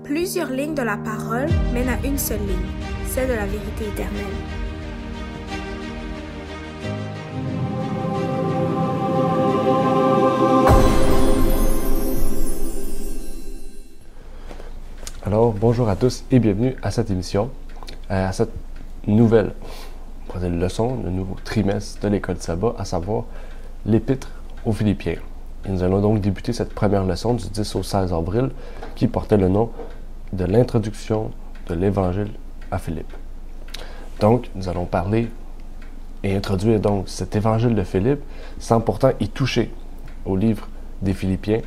Plusieurs lignes de la parole mènent à une seule ligne, celle de la vérité éternelle. Alors, bonjour à tous et bienvenue à cette émission, à cette nouvelle leçon, le nouveau trimestre de l'école de sabbat, à savoir l'Épître aux Philippiens. Et nous allons donc débuter cette première leçon du 10 au 16 avril qui portait le nom de l'introduction de l'Évangile à Philippe. Donc, nous allons parler et introduire donc cet Évangile de Philippe sans pourtant y toucher au livre des Philippiens.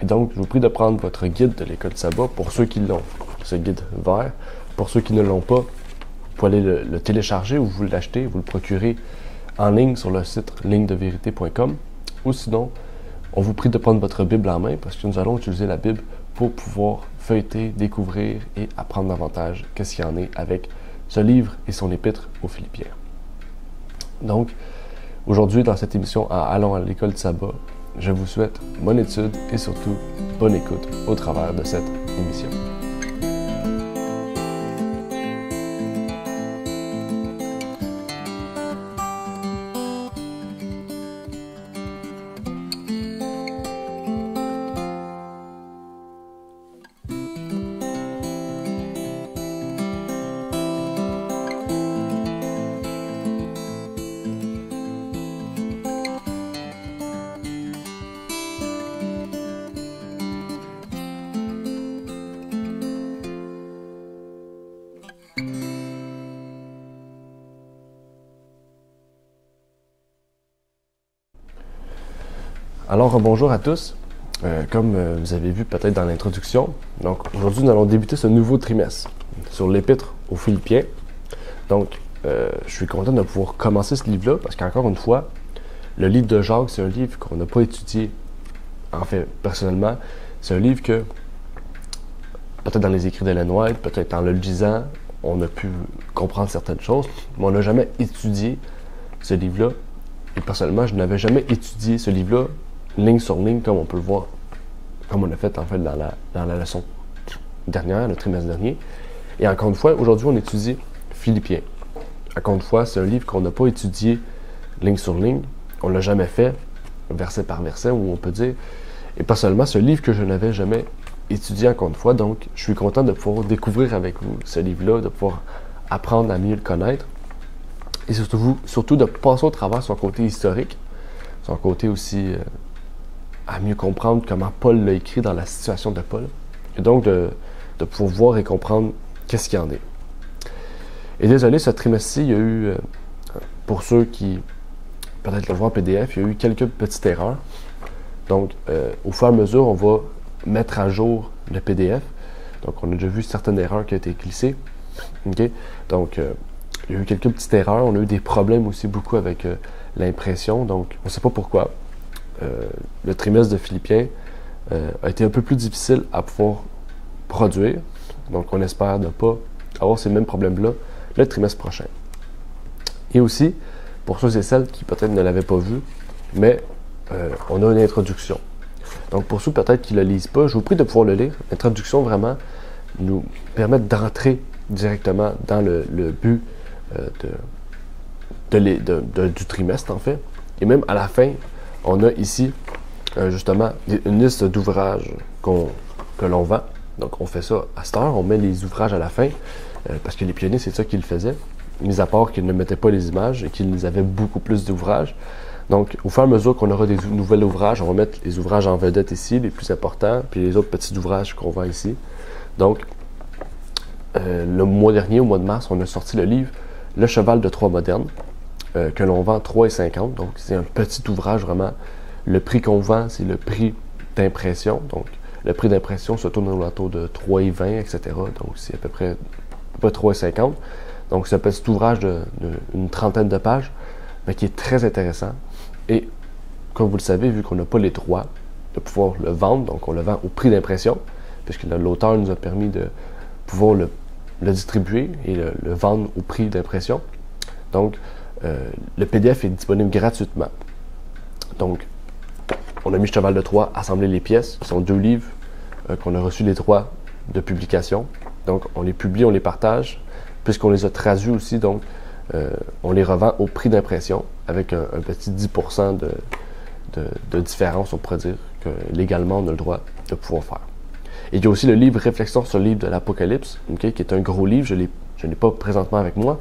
Et donc, je vous prie de prendre votre guide de l'école de sabbat pour ceux qui l'ont, ce guide vert. Pour ceux qui ne l'ont pas, vous pouvez aller le télécharger ou vous l'acheter, vous le procurez en ligne sur le site lignedeverité.com. Ou sinon, on vous prie de prendre votre Bible en main parce que nous allons utiliser la Bible pour pouvoir feuilleter, découvrir et apprendre davantage qu'est-ce qu'il y en est avec ce livre et son épître aux Philippiens. Donc, aujourd'hui, dans cette émission Allons à l'école de sabbat, je vous souhaite bonne étude et surtout bonne écoute au travers de cette émission. Alors, bonjour à tous. Comme vous avez vu peut-être dans l'introduction, donc aujourd'hui nous allons débuter ce nouveau trimestre sur l'Épître aux Philippiens. Donc, je suis content de pouvoir commencer ce livre-là parce qu'encore une fois, le livre de Jacques, c'est un livre qu'on n'a pas étudié. En fait, personnellement, c'est un livre que, peut-être dans les écrits d'Ellen White, peut-être en le lisant, on a pu comprendre certaines choses, mais on n'a jamais étudié ce livre-là. Et personnellement, je n'avais jamais étudié ce livre-là ligne sur ligne, comme on peut le voir, comme on a fait en fait dans la leçon dernière, le trimestre dernier. Et encore une fois, aujourd'hui, on étudie Philippiens. Encore une fois, c'est un livre qu'on n'a pas étudié ligne sur ligne. On ne l'a jamais fait, verset par verset, où on peut dire. Et pas seulement, c'est un livre que je n'avais jamais étudié encore une fois. Donc, je suis content de pouvoir découvrir avec vous ce livre-là, de pouvoir apprendre à mieux le connaître. Et surtout de passer au travers son côté historique, son côté aussi à mieux comprendre comment Paul l'a écrit dans la situation de Paul. Et donc de pouvoir voir et comprendre qu'est-ce qu'il y en est. Et désolé, ce trimestre-ci, il y a eu, pour ceux qui peut-être le voient en PDF, il y a eu quelques petites erreurs. Donc, au fur et à mesure, on va mettre à jour le PDF. Donc, on a déjà vu certaines erreurs qui ont été glissées. Okay? Donc, il y a eu quelques petites erreurs. On a eu des problèmes aussi beaucoup avec l'impression. Donc, on ne sait pas pourquoi. Le trimestre de Philippiens a été un peu plus difficile à pouvoir produire. Donc, on espère ne pas avoir ces mêmes problèmes-là le trimestre prochain. Et aussi, pour ceux et celles qui peut-être ne l'avaient pas vu, mais on a une introduction. Donc, pour ceux peut-être qui ne le lisent pas, je vous prie de pouvoir le lire. L'introduction, vraiment, nous permet d'entrer directement dans le but du trimestre, en fait. Et même à la fin, on a ici, justement, une liste d'ouvrages que l'on vend. Donc, on fait ça à cette heure, on met les ouvrages à la fin, parce que les pionniers, c'est ça qu'ils faisaient, mis à part qu'ils ne mettaient pas les images et qu'ils avaient beaucoup plus d'ouvrages. Donc, au fur et à mesure qu'on aura des nouveaux ouvrages, on va mettre les ouvrages en vedette ici, les plus importants, puis les autres petits ouvrages qu'on vend ici. Donc, le mois dernier, au mois de mars, on a sorti le livre « Le cheval de Troie moderne », que l'on vend 3,50. Donc, c'est un petit ouvrage vraiment. Le prix qu'on vend, c'est le prix d'impression. Donc, le prix d'impression se tourne autour de 3,20, etc. Donc, c'est à peu près 3,50. Donc, c'est un petit ouvrage d'une trentaine de pages, mais qui est très intéressant. Et, comme vous le savez, vu qu'on n'a pas les droits de pouvoir le vendre, donc on le vend au prix d'impression, puisque l'auteur nous a permis de pouvoir le distribuer et le vendre au prix d'impression. Donc, le PDF est disponible gratuitement. Donc, on a mis Cheval de Troie, assembler les pièces. Ce sont 2 livres qu'on a reçus les droits de publication. Donc, on les publie, on les partage. Puisqu'on les a traduits aussi, donc, on les revend au prix d'impression avec un petit 10% de différence, on pourrait dire, que légalement, on a le droit de pouvoir faire. Et il y a aussi le livre Réflexion sur le livre de l'Apocalypse, okay, qui est un gros livre. Je ne l'ai pas présentement avec moi,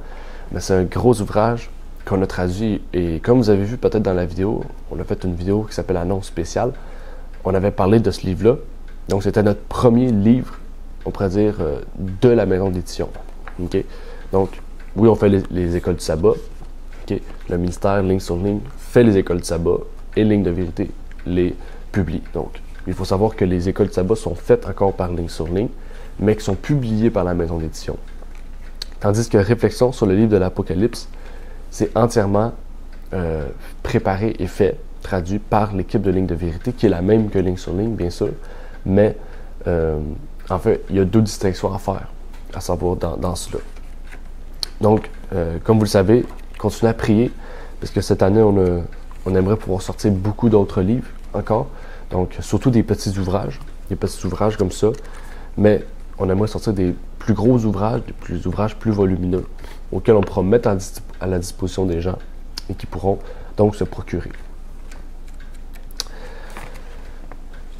mais c'est un gros ouvrage qu'on a traduit. Et comme vous avez vu peut-être dans la vidéo, on a fait une vidéo qui s'appelle Annonce spéciale. On avait parlé de ce livre-là. Donc, c'était notre premier livre, on pourrait dire, de la maison d'édition. Okay? Donc, oui, on fait les écoles du sabbat. Okay? Le ministère, ligne sur ligne, fait les écoles du sabbat et Ligne de vérité les publie. Donc, il faut savoir que les écoles du sabbat sont faites encore par ligne sur ligne, mais qui sont publiées par la maison d'édition. Tandis que Réflexion sur le livre de l'Apocalypse, c'est entièrement préparé et fait, traduit par l'équipe de Ligne de vérité, qui est la même que ligne sur ligne, bien sûr, mais en fait, il y a 2 distinctions à faire, à savoir dans cela. Donc, comme vous le savez, continuez à prier, parce que cette année, on aimerait pouvoir sortir beaucoup d'autres livres encore, donc surtout des petits ouvrages comme ça, mais on aimerait sortir des plus gros ouvrages, des ouvrages plus volumineux, auxquels on pourra mettre à la disposition des gens et qui pourront donc se procurer.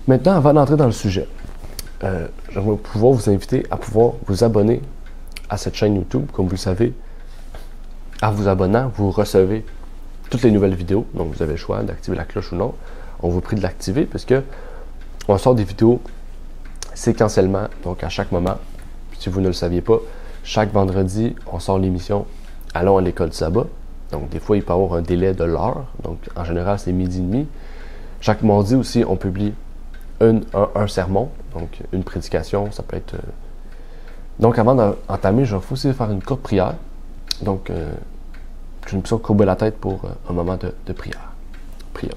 Maintenant, avant d'entrer dans le sujet, j'aimerais pouvoir vous inviter à pouvoir vous abonner à cette chaîne YouTube. Comme vous le savez, en vous abonnant, vous recevez toutes les nouvelles vidéos. Donc, vous avez le choix d'activer la cloche ou non. On vous prie de l'activer parce que on sort des vidéos séquentiellement, donc à chaque moment. Si vous ne le saviez pas, chaque vendredi, on sort l'émission Allons à l'école du sabbat. Donc, des fois, il peut y avoir un délai de l'heure. Donc, en général, c'est 12h30. Chaque mardi aussi, on publie un sermon, donc une prédication, ça peut être... Donc, avant d'entamer, je vais aussi faire une courte prière. Donc, je me suis courbé la tête pour un moment de prière. Prions.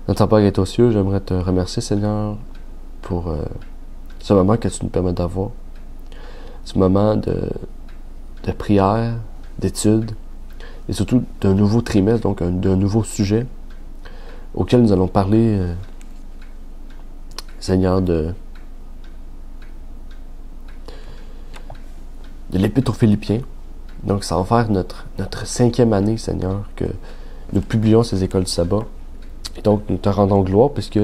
Notre Père qui est aux cieux, j'aimerais te remercier, Seigneur, pour ce moment que tu nous permets d'avoir. Ce moment de prière, d'étude, et surtout d'un nouveau trimestre, donc d'un nouveau sujet auquel nous allons parler, Seigneur, de l'Épître aux Philippiens. Donc, ça va faire notre 5e année, Seigneur, que nous publions ces écoles du sabbat. Et donc, nous te rendons gloire, puisque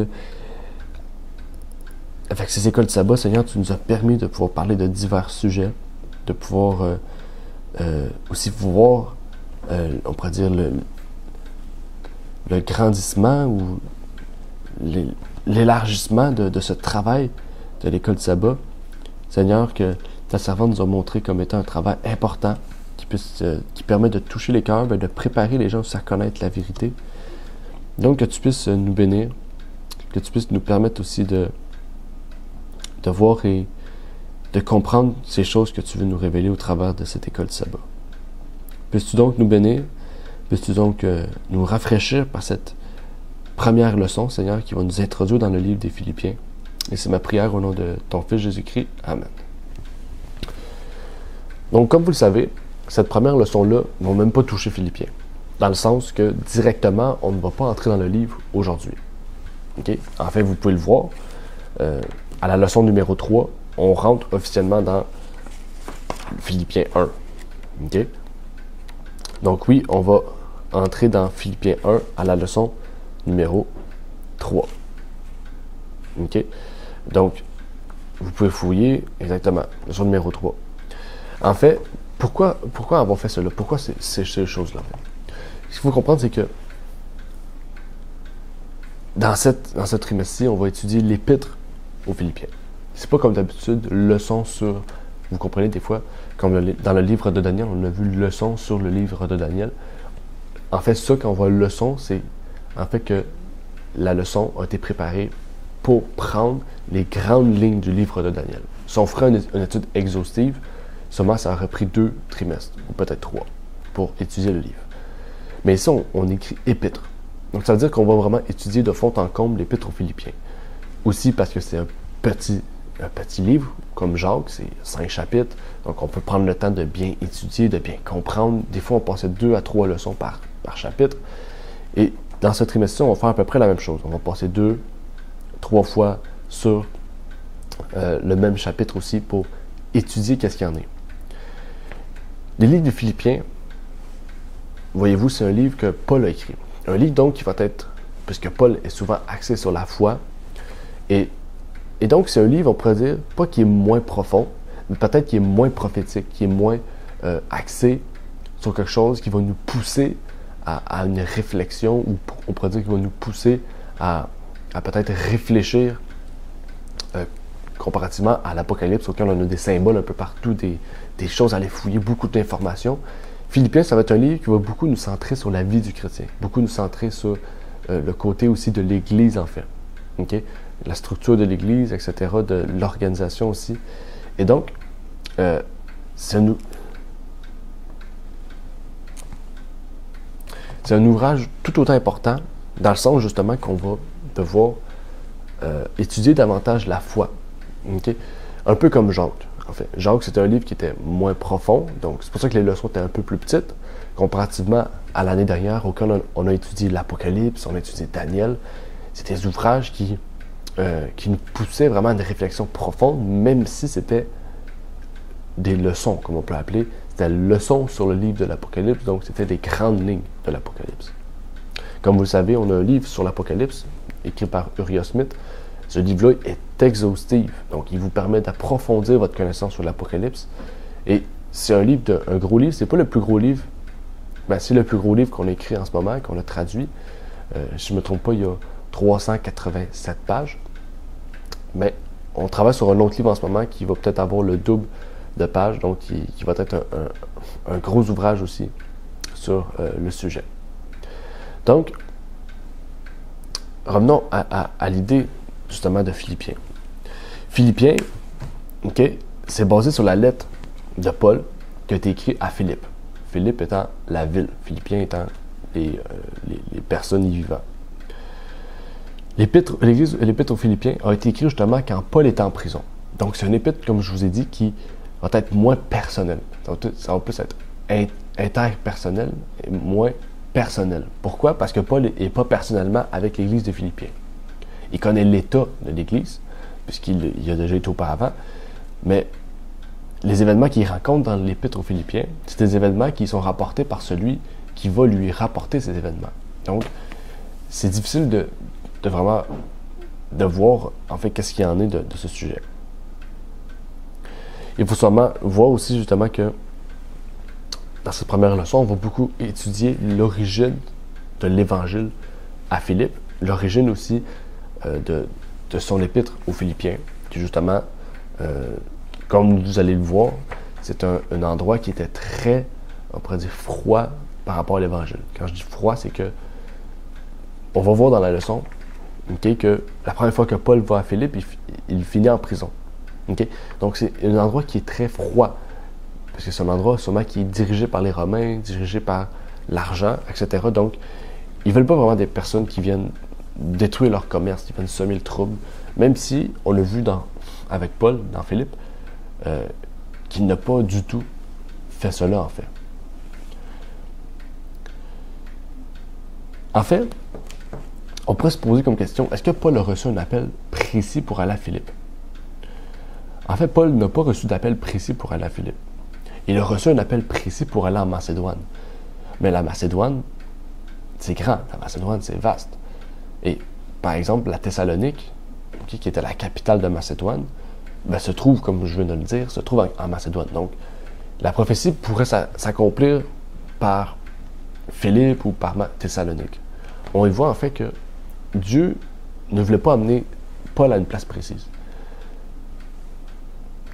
avec ces écoles du sabbat, Seigneur, tu nous as permis de pouvoir parler de divers sujets, de pouvoir aussi voir, on pourrait dire, le grandissement ou l'élargissement de ce travail de l'école du sabbat. Seigneur, que ta servante nous a montré comme étant un travail important qui permet de toucher les cœurs, de préparer les gens à connaître la vérité. Donc, que tu puisses nous bénir, que tu puisses nous permettre aussi de voir et de comprendre ces choses que tu veux nous révéler au travers de cette école du sabbat. Puisses-tu donc nous bénir, puisses-tu donc nous rafraîchir par cette première leçon, Seigneur, qui va nous introduire dans le livre des Philippiens. Et c'est ma prière au nom de ton Fils Jésus-Christ. Amen. Donc, comme vous le savez, cette première leçon-là ne va même pas toucher Philippiens, dans le sens que directement, on ne va pas entrer dans le livre aujourd'hui. Okay? En fait, vous pouvez le voir, à la leçon numéro 3, on rentre officiellement dans Philippiens 1. Okay? Donc oui, on va entrer dans Philippiens 1 à la leçon numéro 3. OK? Donc, vous pouvez fouiller exactement, leçon numéro 3. En fait, pourquoi avoir fait cela? Pourquoi ces choses-là? Ce qu'il faut comprendre, c'est que dans ce trimestre-ci, on va étudier l'Épître aux Philippiens. C'est pas comme d'habitude, leçon sur... Vous comprenez, des fois, comme dans le livre de Daniel, on a vu leçon sur le livre de Daniel. En fait, ça, quand on voit leçon, c'est en fait que la leçon a été préparée pour prendre les grandes lignes du livre de Daniel. Si on ferait une étude exhaustive, seulement ça aurait pris 2 trimestres, ou peut-être 3, pour étudier le livre. Mais ici, on écrit épître. Donc, ça veut dire qu'on va vraiment étudier de fond en comble l'Épître aux Philippiens. Aussi parce que c'est un petit livre, comme Jacques, c'est 5 chapitres. Donc, on peut prendre le temps de bien étudier, de bien comprendre. Des fois, on passait 2 à 3 leçons par chapitre. Et dans ce trimestre-ci, on va faire à peu près la même chose. On va passer 2, 3 fois sur le même chapitre aussi pour étudier qu'est-ce qu'il y en est. Les livres des Philippiens, voyez-vous, c'est un livre que Paul a écrit. Un livre donc qui va être, puisque Paul est souvent axé sur la foi, et donc c'est un livre, on pourrait dire, pas qui est moins profond, mais peut-être qui est moins prophétique, qui est moins axé sur quelque chose qui va nous pousser à une réflexion, ou on pourrait dire qui va nous pousser à peut-être réfléchir comparativement à l'Apocalypse, auquel on a des symboles un peu partout, des choses à aller fouiller, beaucoup d'informations. Philippiens, ça va être un livre qui va beaucoup nous centrer sur la vie du chrétien, beaucoup nous centrer sur le côté aussi de l'Église, en fait. Okay? La structure de l'Église, etc., de l'organisation aussi. Et donc, c'est un ouvrage tout autant important, dans le sens justement qu'on va devoir étudier davantage la foi. Okay? Un peu comme Jacques. En fait, Jacques, c'était un livre qui était moins profond, donc c'est pour ça que les leçons étaient un peu plus petites, comparativement à l'année dernière, auquel on a étudié l'Apocalypse, on a étudié Daniel. C'était des ouvrages qui nous poussaient vraiment à une réflexion profonde, même si c'était des leçons, comme on peut appeler. C'était leçons sur le livre de l'Apocalypse, donc c'était des grandes lignes de l'Apocalypse. Comme vous le savez, on a un livre sur l'Apocalypse, écrit par Uriah Smith. Ce livre-là est exhaustif, donc il vous permet d'approfondir votre connaissance sur l'Apocalypse. Et c'est un livre, un gros livre, c'est pas le plus gros livre, ben, c'est le plus gros livre qu'on a écrit en ce moment, qu'on a traduit. Si je ne me trompe pas, il y a 387 pages. Mais on travaille sur un autre livre en ce moment qui va peut-être avoir le double de pages, donc qui va être un gros ouvrage aussi sur le sujet. Donc, revenons à l'idée justement de Philippiens. Philippiens, okay, c'est basé sur la lettre de Paul qui a été écrite à Philippe. Philippe étant la ville, Philippiens étant les personnes y vivant. L'épître aux Philippiens a été écrite justement quand Paul était en prison. Donc c'est une épître, comme je vous ai dit, qui va être moins personnelle. Ça va plus être interpersonnel et moins personnel. Pourquoi? Parce que Paul n'est pas personnellement avec l'Église de Philippiens. Il connaît l'état de l'Église, puisqu'il y a déjà été auparavant, mais les événements qu'il rencontre dans l'Épître aux Philippiens, c'est des événements qui sont rapportés par celui qui va lui rapporter ces événements. Donc, c'est difficile de vraiment de voir, en fait, qu'est-ce qu'il y en est de ce sujet. Il faut sûrement voir aussi, justement, que dans cette première leçon, on va beaucoup étudier l'origine de l'Évangile à Philippe, l'origine aussi de son épître aux Philippiens, qui justement, comme vous allez le voir, c'est un endroit qui était très, on pourrait dire, froid par rapport à l'Évangile. Quand je dis froid, c'est que, on va voir dans la leçon, okay, que la première fois que Paul va à Philippe, il finit en prison. Okay? Donc c'est un endroit qui est très froid, parce que c'est un endroit sûrement qui est dirigé par les Romains, dirigé par l'argent, etc. Donc, ils ne veulent pas vraiment des personnes qui viennent détruire leur commerce, qui viennent semer le trouble, même si on l'a vu avec Paul, dans Philippe, qu'il n'a pas du tout fait cela, en fait. En fait, on pourrait se poser comme question, est-ce que Paul a reçu un appel précis pour aller à Philippe? En fait, Paul n'a pas reçu d'appel précis pour aller à Philippe. Il a reçu un appel précis pour aller en Macédoine. Mais la Macédoine, c'est grand. La Macédoine, c'est vaste. Et, par exemple, la Thessalonique, okay, qui était la capitale de Macédoine, ben, se trouve, comme je viens de le dire, se trouve en Macédoine. Donc, la prophétie pourrait s'accomplir par Philippe ou par Thessalonique. On y voit en fait que Dieu ne voulait pas amener Paul à une place précise.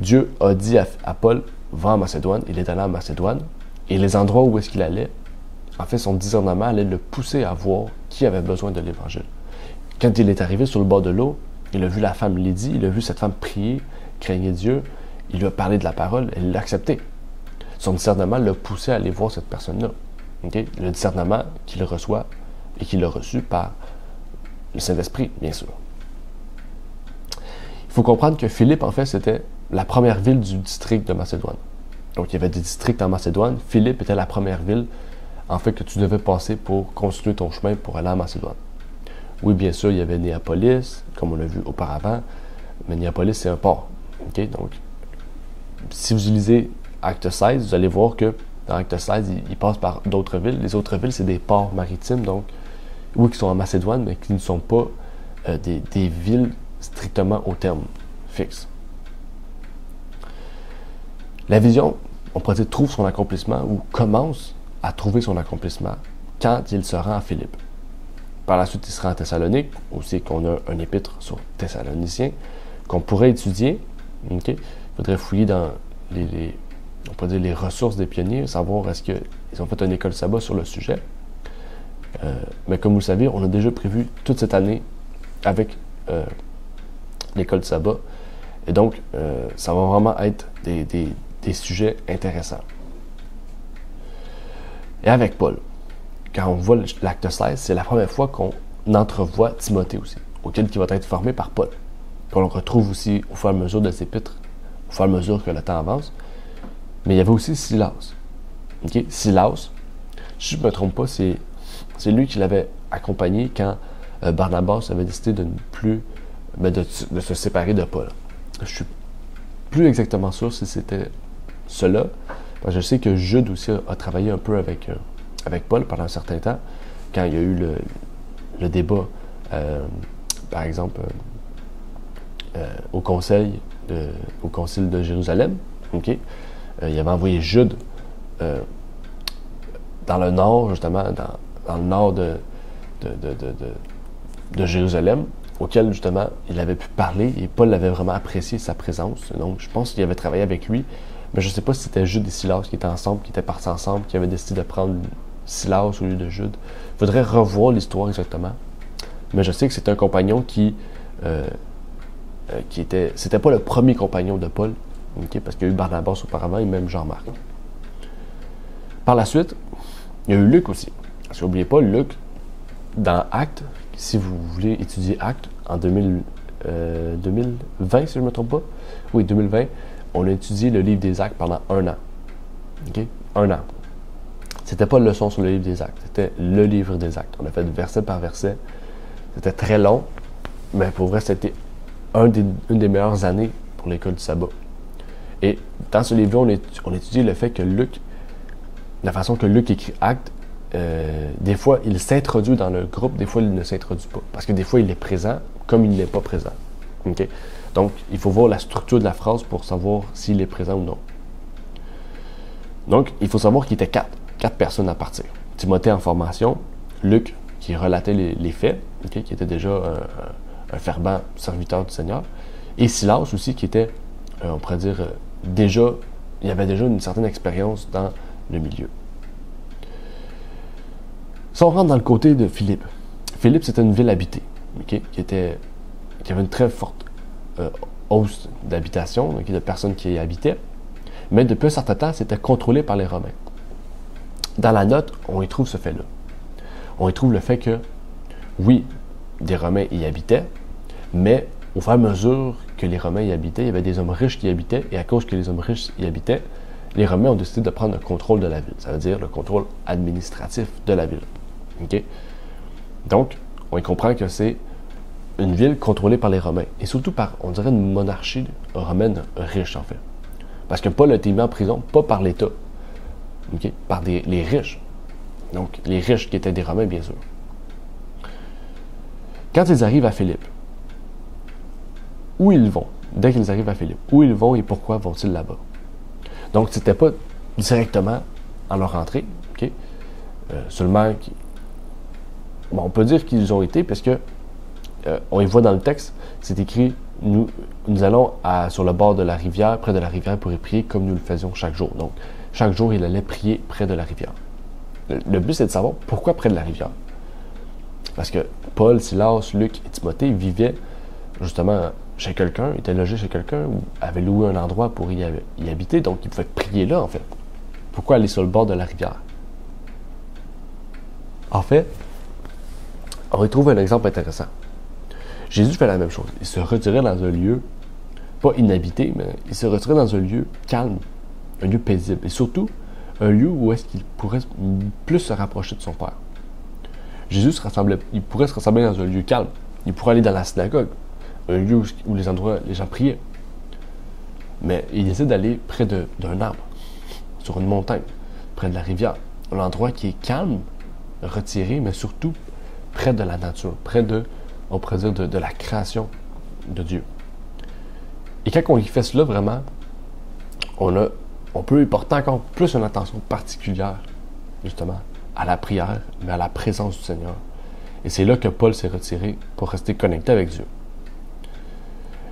Dieu a dit à Paul, va en Macédoine, il est allé en Macédoine, et les endroits où est-ce qu'il allait, en fait, son discernement allait le pousser à voir qui avait besoin de l'Évangile. Quand il est arrivé sur le bord de l'eau, il a vu la femme Lydie, il a vu cette femme prier, craigner Dieu, il lui a parlé de la parole, elle l'a accepté. Son discernement l'a poussé à aller voir cette personne-là. Okay? Le discernement qu'il reçoit et qu'il a reçu par le Saint-Esprit, bien sûr. Il faut comprendre que Philippe, en fait, c'était la première ville du district de Macédoine. Donc, il y avait des districts en Macédoine. Philippe était la première ville, en fait, que tu devais passer pour continuer ton chemin pour aller en Macédoine. Oui, bien sûr, il y avait Néapolis, comme on l'a vu auparavant. mais Néapolis, c'est un port. Okay? Donc, si vous lisez Acte 16, vous allez voir que dans Acte 16, il passe par d'autres villes. Les autres villes, c'est des ports maritimes, donc, oui, qui sont en Macédoine, mais qui ne sont pas des villes strictement au terme fixe. La vision, on pourrait dire, trouve son accomplissement ou commence à trouver son accomplissement quand il se rend à Philippe. Par la suite, il se rend à Thessalonique, aussi qu'on a un épître sur Thessaloniciens, qu'on pourrait étudier. Okay? Il faudrait fouiller dans on pourrait dire les ressources des pionniers, savoir est-ce qu'ils ont fait une école sabbat sur le sujet. Mais comme vous le savez, on a déjà prévu toute cette année avec l'école sabbat. Et donc, ça va vraiment être des sujets intéressants. Et avec Paul, quand on voit l'acte 16, c'est la première fois qu'on entrevoit Timothée aussi, auquel qui va être formé par Paul, qu'on le retrouve aussi au fur et à mesure de ses épîtres, au fur et à mesure que le temps avance. Mais il y avait aussi Silas. Okay? Silas, si je ne me trompe pas, c'est lui qui l'avait accompagné quand Barnabas avait décidé de de se séparer de Paul. Je suis plus exactement sûr si c'était cela, parce que je sais que Jude aussi a travaillé un peu avec Paul pendant un certain temps, quand il y a eu le débat, par exemple, au concile de Jérusalem. Okay? Il avait envoyé Jude dans le nord, justement, dans le nord de Jérusalem, auquel, justement, il avait pu parler, et Paul avait vraiment apprécié sa présence. Donc, je pense qu'il avait travaillé avec lui, mais je ne sais pas si c'était Jude et Silas qui étaient ensemble, qui étaient partis ensemble, qui avaient décidé de prendre Silas au lieu de Jude. Il faudrait revoir l'histoire exactement. Mais je sais que c'était un compagnon qui était... C'était pas le premier compagnon de Paul, okay, parce qu'il y a eu Barnabas auparavant et même Jean-Marc. Par la suite, il y a eu Luc aussi. Parce que n'oubliez pas, Luc, dans Actes, si vous voulez étudier Actes en 2020, si je ne me trompe pas, oui, 2020, on a étudié le livre des Actes pendant 1 an. Okay? 1 an. C'était pas une leçon sur le livre des Actes, c'était le livre des Actes. On a fait verset par verset. C'était très long, mais pour vrai, c'était une des meilleures années pour l'école du sabbat. Et dans ce livre-là, on étudie le fait que Luc, la façon que Luc écrit Actes, des fois, il s'introduit dans le groupe, des fois, il ne s'introduit pas. Parce que des fois, il est présent comme il n'est pas présent. Okay? Donc, il faut voir la structure de la phrase pour savoir s'il est présent ou non. Donc, il faut savoir qu'il était quatre personnes à partir. Timothée en formation, Luc qui relatait les faits, okay, qui était déjà un fervent serviteur du Seigneur, et Silas aussi qui était, on pourrait dire, il y avait déjà une certaine expérience dans le milieu. Si on rentre dans le côté de Philippe, Philippe c'était une ville habitée, okay, qui avait une très forte hausse d'habitation, donc de personnes qui y habitaient, mais depuis un certain temps, c'était contrôlé par les Romains. Dans la note, on y trouve ce fait-là. On y trouve le fait que, oui, des Romains y habitaient, mais au fur et à mesure que les Romains y habitaient, il y avait des hommes riches qui y habitaient, et à cause que les hommes riches y habitaient, les Romains ont décidé de prendre le contrôle de la ville. Ça veut dire le contrôle administratif de la ville. Okay? Donc, on y comprend que c'est une ville contrôlée par les Romains, et surtout par, on dirait, une monarchie romaine riche, en fait. Parce que Paul a été mis en prison, pas par l'État, okay, par les riches. Donc, les riches qui étaient des Romains, bien sûr. Quand ils arrivent à Philippe, où ils vont? Dès qu'ils arrivent à Philippe, où ils vont et pourquoi vont-ils là-bas? Donc, c'était pas directement en leur entrée, okay? Seulement, on peut dire qu'ils ont été, parce que on y voit dans le texte, c'est écrit, nous allons sur le bord de la rivière, près de la rivière, pour y prier comme nous le faisions chaque jour. Donc, chaque jour, il allait prier près de la rivière. Le but, c'est de savoir pourquoi près de la rivière. Parce que Paul, Silas, Luc et Timothée vivaient justement chez quelqu'un, étaient logés chez quelqu'un ou avaient loué un endroit pour y habiter, donc ils pouvaient prier là, en fait. Pourquoi aller sur le bord de la rivière? En fait, on y trouve un exemple intéressant. Jésus fait la même chose. Il se retirait dans un lieu, pas inhabité, mais il se retirait dans un lieu calme, un lieu paisible, et surtout un lieu où est-ce qu'il pourrait plus se rapprocher de son Père. Jésus il pourrait se rassembler dans un lieu calme. Il pourrait aller dans la synagogue, un lieu où les gens priaient. Mais il décide d'aller près d'un arbre, sur une montagne, près de la rivière. Un endroit qui est calme, retiré, mais surtout près de la nature, près on pourrait dire, de la création de Dieu. Et quand on y fait cela, vraiment, on peut y porter encore plus une attention particulière, justement, à la prière, mais à la présence du Seigneur. Et c'est là que Paul s'est retiré pour rester connecté avec Dieu.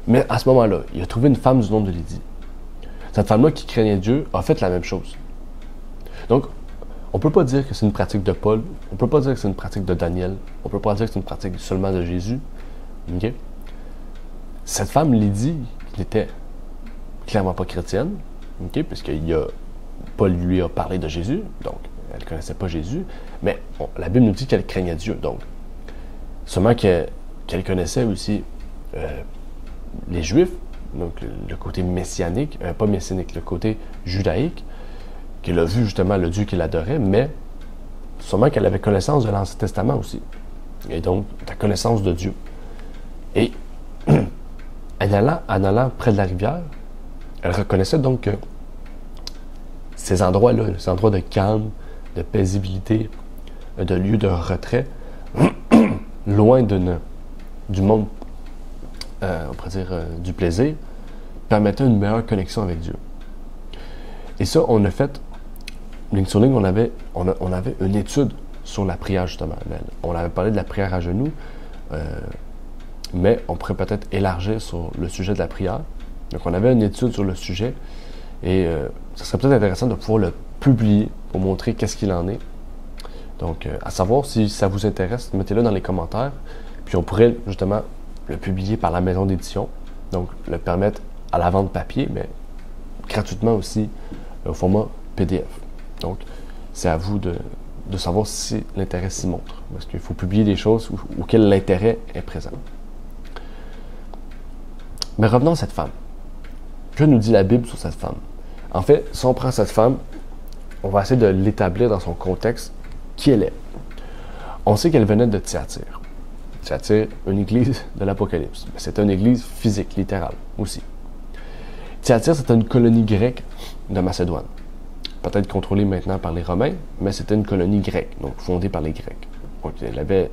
Mais à ce moment-là, il a trouvé une femme du nom de Lydie. Cette femme-là qui craignait Dieu a fait la même chose. Donc, on ne peut pas dire que c'est une pratique de Paul, on ne peut pas dire que c'est une pratique de Daniel, on ne peut pas dire que c'est une pratique seulement de Jésus. Okay? Cette femme, Lydie, qui n'était clairement pas chrétienne, okay? Puisque Paul lui a parlé de Jésus, donc elle ne connaissait pas Jésus, mais la Bible nous dit qu'elle craignait Dieu. Donc, seulement qu'elle connaissait aussi les Juifs, donc le côté messianique, pas messianique, le côté judaïque, qu'elle a vu justement le Dieu qu'il adorait, mais sûrement qu'elle avait connaissance de l'Ancien Testament aussi. Et donc, la connaissance de Dieu. Et en allant près de la rivière, elle reconnaissait donc que ces endroits-là, ces endroits de calme, de paisibilité, de lieux de retrait, loin du monde, on pourrait dire, du plaisir, permettaient une meilleure connexion avec Dieu. Et ça, on a fait, ligne sur ligne, on avait une étude sur la prière, justement. On avait parlé de la prière à genoux, mais on pourrait peut-être élargir sur le sujet de la prière. Donc, on avait une étude sur le sujet, et ça serait peut-être intéressant de pouvoir le publier pour montrer qu'est-ce qu'il en est. Donc, à savoir si ça vous intéresse, mettez-le dans les commentaires, puis on pourrait justement le publier par la maison d'édition, donc le permettre à la vente papier, mais gratuitement aussi au format PDF. Donc, c'est à vous de savoir si l'intérêt s'y montre, parce qu'il faut publier des choses auxquelles l'intérêt est présent. Mais revenons à cette femme. Que nous dit la Bible sur cette femme? En fait, si on prend cette femme, on va essayer de l'établir dans son contexte, qui elle est. On sait qu'elle venait de Thyatire. Thyatire, une église de l'Apocalypse. C'est une église physique, littérale aussi. Thyatire, c'était une colonie grecque de Macédoine. Peut-être contrôlée maintenant par les Romains, mais c'était une colonie grecque, donc fondée par les Grecs. Donc, elle avait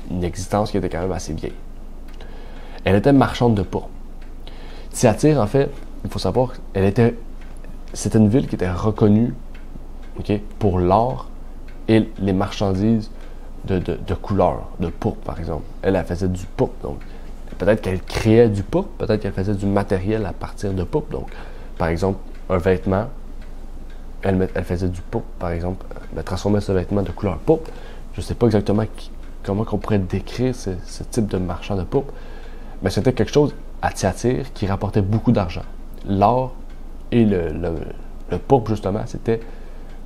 une existence qui était quand même assez vieille. Elle était marchande de pourpre. Thyatire, en fait, il faut savoir, c'était une ville qui était reconnue, okay, pour l'or et les marchandises de couleur, de pourpre, par exemple. Elle faisait du pourpre, donc peut-être qu'elle créait du pourpre, peut-être qu'elle faisait du matériel à partir de pourpre. Donc, par exemple, un vêtement, elle faisait du pourpre, par exemple, elle transformait ce vêtement de couleur pourpre. Je ne sais pas exactement comment on pourrait décrire ce type de marchand de pourpre, mais c'était quelque chose à Thyatire qui rapportait beaucoup d'argent. L'or et le pourpre, justement, c'était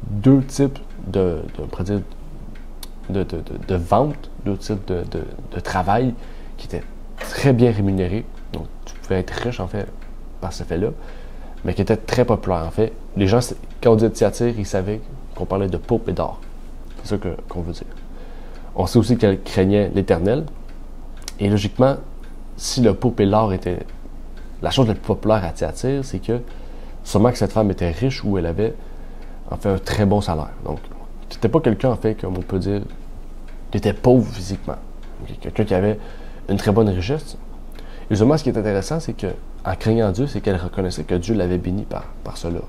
deux types de vente, deux types de travail qui étaient très bien rémunérés. Donc, tu pouvais être riche, en fait, par ce fait-là, mais qui était très populaire, en fait. Les gens, quand on disait Thyatire, ils savaient qu'on parlait de pourpre et d'or. C'est ça qu'on veut dire. On sait aussi qu'elle craignait l'Éternel. Et logiquement, si le pourpre et l'or étaient la chose la plus populaire à Thyatire, c'est que sûrement que cette femme était riche ou elle avait, en fait, un très bon salaire. Donc, c'était pas quelqu'un, en fait, comme on peut dire, qui était pauvre physiquement. Okay? Quelqu'un qui avait une très bonne richesse. Et justement, ce qui est intéressant, c'est qu'en craignant Dieu, c'est qu'elle reconnaissait que Dieu l'avait béni par cela.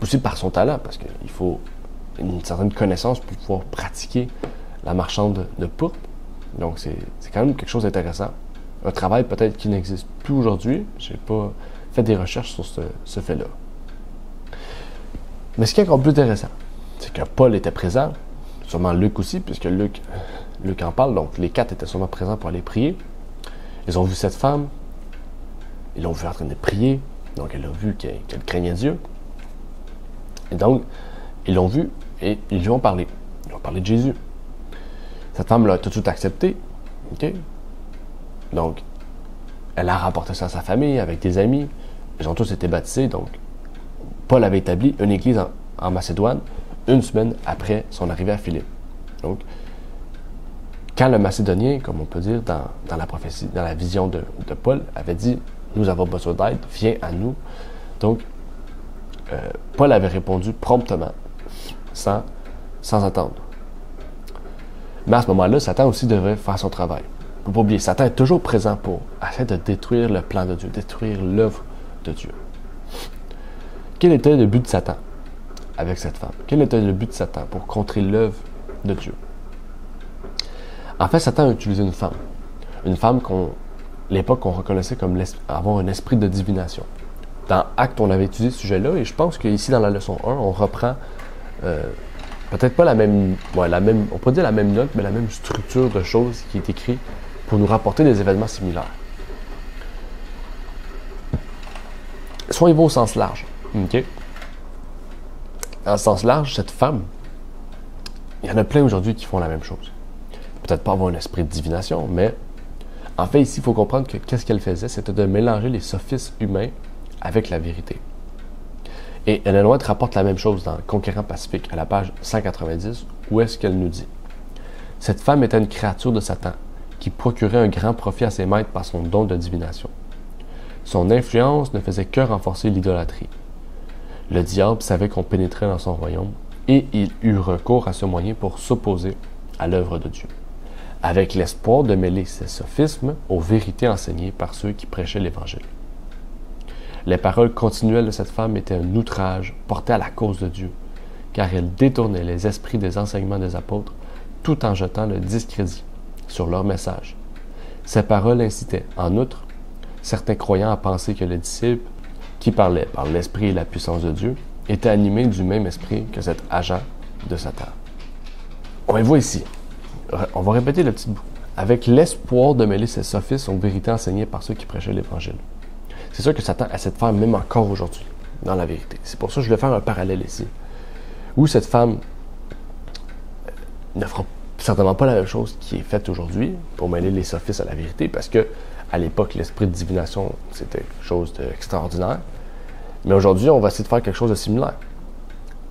Aussi par son talent, parce qu'il faut une certaine connaissance pour pouvoir pratiquer la marchande de pourpre. Donc, c'est quand même quelque chose d'intéressant. Un travail peut-être qui n'existe plus aujourd'hui. Je n'ai pas fait des recherches sur ce fait-là. Mais ce qui est encore plus intéressant, c'est que Paul était présent, sûrement Luc aussi, puisque Luc en parle, donc les quatre étaient sûrement présents pour aller prier. Ils ont vu cette femme, ils l'ont vu en train de prier, donc elle a vu qu'elle craignait Dieu. Et donc, ils l'ont vu et ils lui ont parlé. Ils lui ont parlé de Jésus. Cette femme l'a tout de suite accepté. OK? Donc, elle a rapporté ça à sa famille, avec des amis. Ils ont tous été baptisés. Donc, Paul avait établi une église en Macédoine une semaine après son arrivée à Philippe. Donc, quand le Macédonien, comme on peut dire dans la prophétie, dans la vision de Paul, avait dit « Nous avons besoin d'aide, viens à nous », donc Paul avait répondu promptement, sans attendre. Mais à ce moment-là, Satan aussi devrait faire son travail. Il ne faut pas oublier, Satan est toujours présent pour essayer de détruire le plan de Dieu, détruire l'œuvre de Dieu. Quel était le but de Satan avec cette femme? Quel était le but de Satan pour contrer l'œuvre de Dieu? En fait, Satan a utilisé une femme. Une femme l'époque, on reconnaissait comme avoir un esprit de divination. Dans Actes, on avait étudié ce sujet-là, et je pense qu'ici, dans la leçon 1, on reprend peut-être pas la même, on peut dire la même note, mais la même structure de choses qui est écrite pour nous rapporter des événements similaires. Soit il va au sens large. OK? Dans le sens large, cette femme, il y en a plein aujourd'hui qui font la même chose. Peut-être pas avoir un esprit de divination, mais en fait, ici, il faut comprendre que qu'est-ce qu'elle faisait, c'était de mélanger les sophismes humains avec la vérité. Et Ellen White rapporte la même chose dans Conquérant Pacifique, à la page 190, où est-ce qu'elle nous dit « Cette femme était une créature de Satan, qui procurait un grand profit à ses maîtres par son don de divination. Son influence ne faisait que renforcer l'idolâtrie. Le diable savait qu'on pénétrait dans son royaume, et il eut recours à ce moyen pour s'opposer à l'œuvre de Dieu, avec l'espoir de mêler ces sophismes aux vérités enseignées par ceux qui prêchaient l'Évangile. Les paroles continuelles de cette femme étaient un outrage porté à la cause de Dieu, car elle détournait les esprits des enseignements des apôtres tout en jetant le discrédit sur leur message. Ces paroles incitaient, en outre, certains croyants à penser que les disciples, qui parlaient par l'esprit et la puissance de Dieu, étaient animés du même esprit que cet agent de Satan. On les voit ici. On va répéter le petit bout. Avec l'espoir de mêler ces sophismes aux vérités enseignées par ceux qui prêchaient l'Évangile. C'est sûr que Satan essaie de faire même encore aujourd'hui, dans la vérité. C'est pour ça que je vais faire un parallèle ici. Où cette femme ne fera certainement pas la même chose qui est faite aujourd'hui pour mêler les sophismes à la vérité, parce que à l'époque, l'esprit de divination, c'était quelque chose d'extraordinaire. Mais aujourd'hui, on va essayer de faire quelque chose de similaire.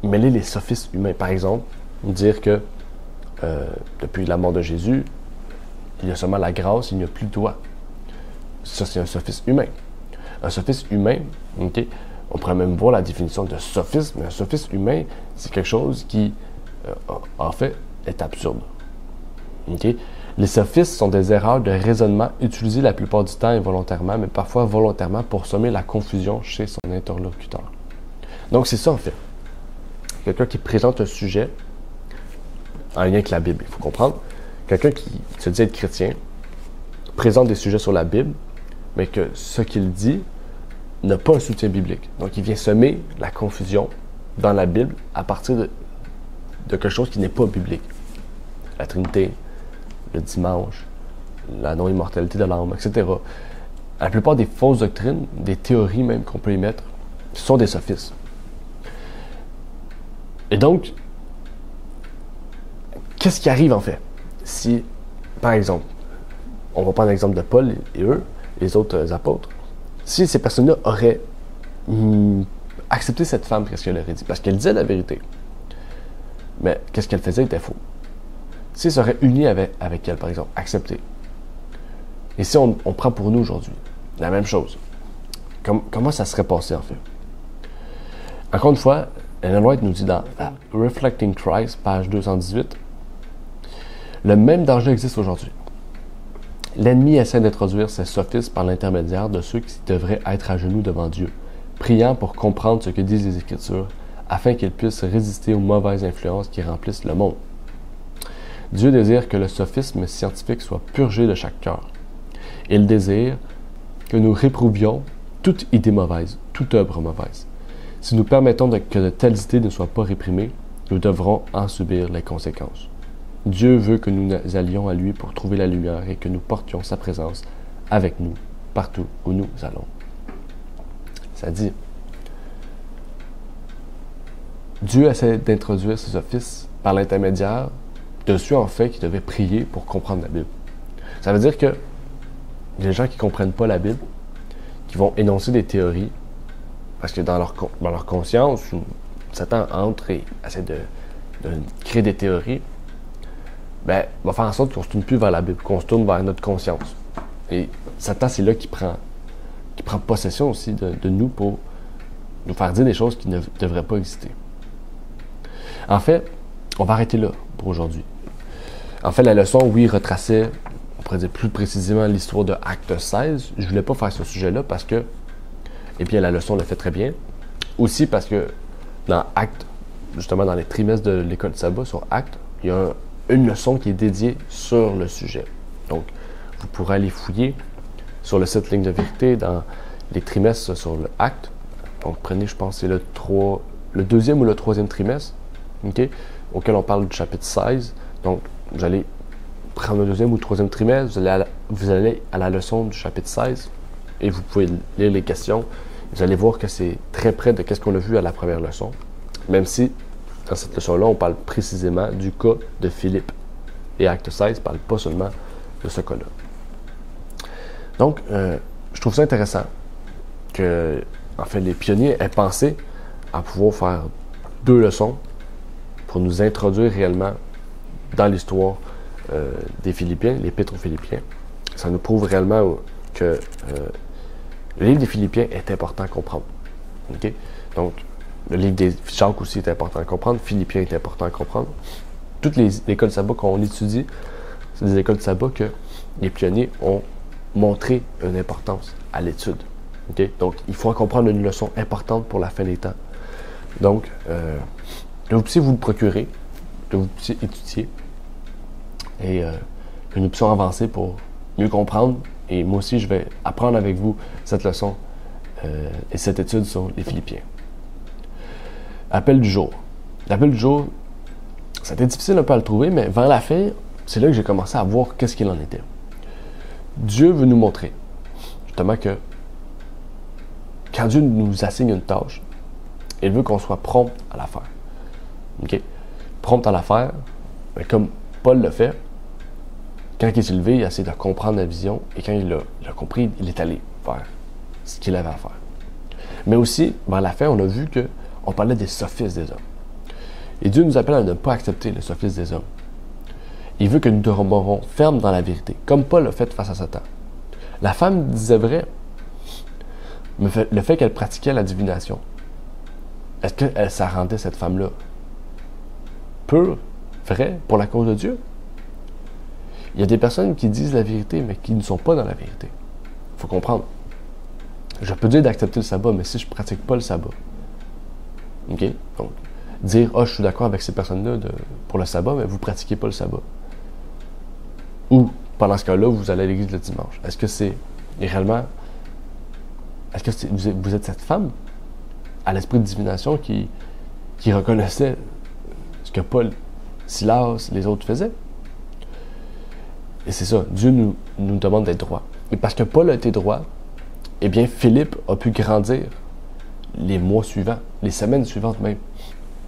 Mêler les sophismes humains. Par exemple, dire que depuis la mort de Jésus, il y a seulement la grâce, il n'y a plus de doigt. Ça, c'est un sophisme humain. Un sophisme humain, okay, on pourrait même voir la définition de sophisme, mais un sophisme humain, c'est quelque chose qui, en fait, est absurde. Okay? Les sophismes sont des erreurs de raisonnement utilisées la plupart du temps involontairement, mais parfois volontairement pour semer la confusion chez son interlocuteur. Donc, c'est ça, en fait. Quelqu'un qui présente un sujet en lien avec la Bible, il faut comprendre. Quelqu'un qui se dit être chrétien présente des sujets sur la Bible, mais que ce qu'il dit n'a pas un soutien biblique. Donc, il vient semer la confusion dans la Bible à partir de quelque chose qui n'est pas biblique. La Trinité, le dimanche, la non-immortalité de l'âme, etc. La plupart des fausses doctrines, des théories même qu'on peut émettre, sont des sophismes. Et donc, qu'est-ce qui arrive en fait? Si, par exemple, on va prendre l'exemple de Paul et eux, les autres apôtres, si ces personnes-là auraient accepté cette femme, qu'est-ce qu'elle aurait dit? Parce qu'elle disait la vérité. Mais qu'est-ce qu'elle faisait était faux. S'ils seraient unis avec elle, par exemple, accepté. Et si on prend pour nous aujourd'hui, la même chose, comment ça serait passé en fait? Encore une fois, Ellen White nous dit dans Reflecting Christ, page 218, le même danger existe aujourd'hui. L'ennemi essaie d'introduire ces sophismes par l'intermédiaire de ceux qui devraient être à genoux devant Dieu, priant pour comprendre ce que disent les Écritures, afin qu'ils puissent résister aux mauvaises influences qui remplissent le monde. Dieu désire que le sophisme scientifique soit purgé de chaque cœur. Il désire que nous réprouvions toute idée mauvaise, toute œuvre mauvaise. Si nous permettons que de telles idées ne soient pas réprimées, nous devrons en subir les conséquences. Dieu veut que nous allions à lui pour trouver la lumière et que nous portions sa présence avec nous partout où nous allons. Ça dit, Dieu essaie d'introduire ses offices par l'intermédiaire de ceux en fait qui devaient prier pour comprendre la Bible. Ça veut dire que les gens qui ne comprennent pas la Bible, qui vont énoncer des théories, parce que dans leur conscience, Satan entre et essaie de créer des théories, ben, va faire en sorte qu'on ne se tourne plus vers la Bible, qu'on se tourne vers notre conscience. Et Satan, c'est là qu'il prend possession aussi de nous pour nous faire dire des choses qui ne devraient pas exister. En fait, on va arrêter là pour aujourd'hui. En fait, la leçon, oui, retraçait, on pourrait dire plus précisément l'histoire de Acte 16. Je ne voulais pas faire ce sujet-là parce que, eh bien, la leçon le fait très bien. Aussi parce que dans Acte, justement dans les trimestres de l'école de sabbat sur Acte, il y a une leçon qui est dédiée sur le sujet. Donc, vous pourrez aller fouiller sur le site Ligne de vérité dans les trimestres sur le Acte. Donc, prenez, je pense, c'est le 2e ou le 3e trimestre, okay, auquel on parle du chapitre 16. Donc, vous allez prendre le 2e ou le 3e trimestre, vous allez à la leçon du chapitre 16 et vous pouvez lire les questions. Vous allez voir que c'est très près de ce qu'on a vu à la première leçon, même si dans cette leçon-là, on parle précisément du cas de Philippe. Et Acte 16 ne parle pas seulement de ce cas-là. Donc, je trouve ça intéressant que, en fait, les pionniers aient pensé à pouvoir faire 2 leçons pour nous introduire réellement dans l'histoire des Philippiens, l'Épître aux Philippiens. Ça nous prouve réellement que le livre des Philippiens est important à comprendre. Okay? Donc, le livre des Jacques aussi est important à comprendre, Philippiens est important à comprendre. Toutes les écoles de sabbat qu'on étudie, c'est des écoles de sabbat que les pionniers ont montré une importance à l'étude. Okay? Donc, il faut en comprendre une leçon importante pour la fin des temps. Donc, que vous puissiez vous le procurer, que vous puissiez étudier et que nous puissions avancer pour mieux comprendre. Et moi aussi, je vais apprendre avec vous cette leçon et cette étude sur les Philippiens. Appel du jour. L'appel du jour, ça a été difficile un peu à le trouver, mais vers la fin, c'est là que j'ai commencé à voir qu'est-ce qu'il en était. Dieu veut nous montrer, justement, que quand Dieu nous assigne une tâche, il veut qu'on soit prompt à la faire. OK? Prompt à la faire, mais comme Paul le fait, quand il s'est levé, il a essayé de comprendre la vision, et quand il a compris, il est allé faire ce qu'il avait à faire. Mais aussi, vers la fin, on a vu qu'on parlait des sophistes des hommes. Et Dieu nous appelle à ne pas accepter le sophisme des hommes. Il veut que nous demeurons fermes dans la vérité, comme Paul a fait face à Satan. La femme disait vrai, mais le fait qu'elle pratiquait la divination, est-ce que ça rendait cette femme-là pure, vraie, pour la cause de Dieu? Il y a des personnes qui disent la vérité, mais qui ne sont pas dans la vérité. Il faut comprendre. Je peux dire d'accepter le sabbat, mais si je ne pratique pas le sabbat, OK? Donc, dire, je suis d'accord avec ces personnes-là pour le sabbat, mais vous ne pratiquez pas le sabbat. Ou, pendant ce cas-là, vous allez à l'église le dimanche. Est-ce que c'est réellement... Est-ce que vous êtes cette femme à l'esprit de divination qui reconnaissait ce que Paul, Silas, les autres faisaient? Et c'est ça, Dieu nous demande d'être droit. Et parce que Paul a été droit, eh bien, Philippe a pu grandir les mois suivants, les semaines suivantes même.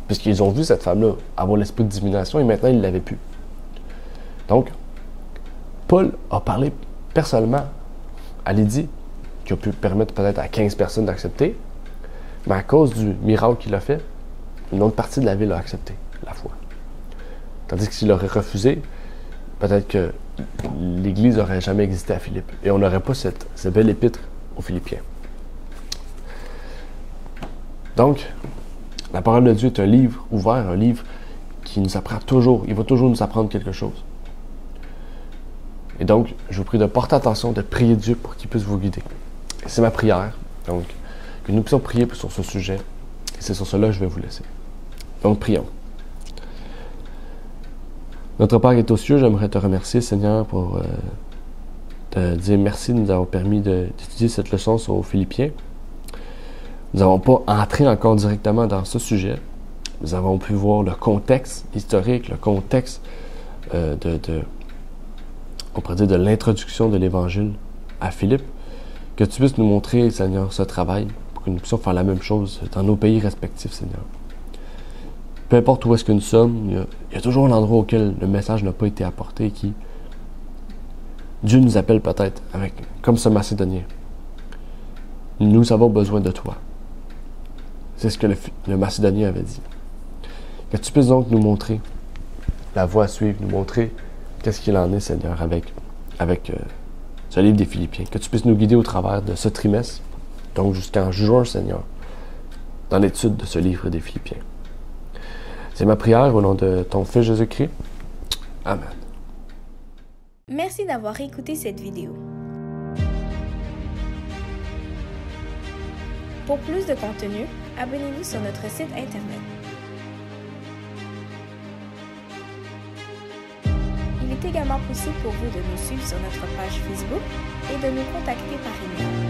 Puisqu'ils ont vu cette femme-là avoir l'esprit de divination et maintenant, ils ne l'avaient plus. Donc, Paul a parlé personnellement à Lydie, qui a pu permettre peut-être à 15 personnes d'accepter, mais à cause du miracle qu'il a fait, une autre partie de la ville a accepté la foi. Tandis que s'il aurait refusé, peut-être que l'Église n'aurait jamais existé à Philippe et on n'aurait pas cette belle épître aux Philippiens. Donc, la parole de Dieu est un livre ouvert, un livre qui nous apprend toujours, il va toujours nous apprendre quelque chose. Et donc, je vous prie de porter attention, de prier Dieu pour qu'il puisse vous guider. Et c'est ma prière, donc, que nous puissions prier sur ce sujet. Et c'est sur cela que je vais vous laisser. Donc, prions. Notre Père qui est aux cieux, j'aimerais te remercier, Seigneur, pour te dire merci de nous avoir permis d'étudier cette leçon sur les Philippiens. Nous n'avons pas entré encore directement dans ce sujet. Nous avons pu voir le contexte historique, le contexte on pourrait dire de l'introduction de l'Évangile à Philippe. Que tu puisses nous montrer, Seigneur, ce travail pour que nous puissions faire la même chose dans nos pays respectifs, Seigneur. Peu importe où est-ce que nous sommes, il y a toujours un endroit auquel le message n'a pas été apporté et qui Dieu nous appelle peut-être, comme ce Macédonien. Nous avons besoin de toi. C'est ce que le Macédonien avait dit. Que tu puisses donc nous montrer la voie à suivre, nous montrer qu'est-ce qu'il en est, Seigneur, avec ce livre des Philippiens. Que tu puisses nous guider au travers de ce trimestre, donc jusqu'en juin, Seigneur, dans l'étude de ce livre des Philippiens. C'est ma prière au nom de ton Fils Jésus-Christ. Amen. Merci d'avoir écouté cette vidéo. Pour plus de contenu, abonnez-vous sur notre site Internet. Il est également possible pour vous de nous suivre sur notre page Facebook et de nous contacter par email.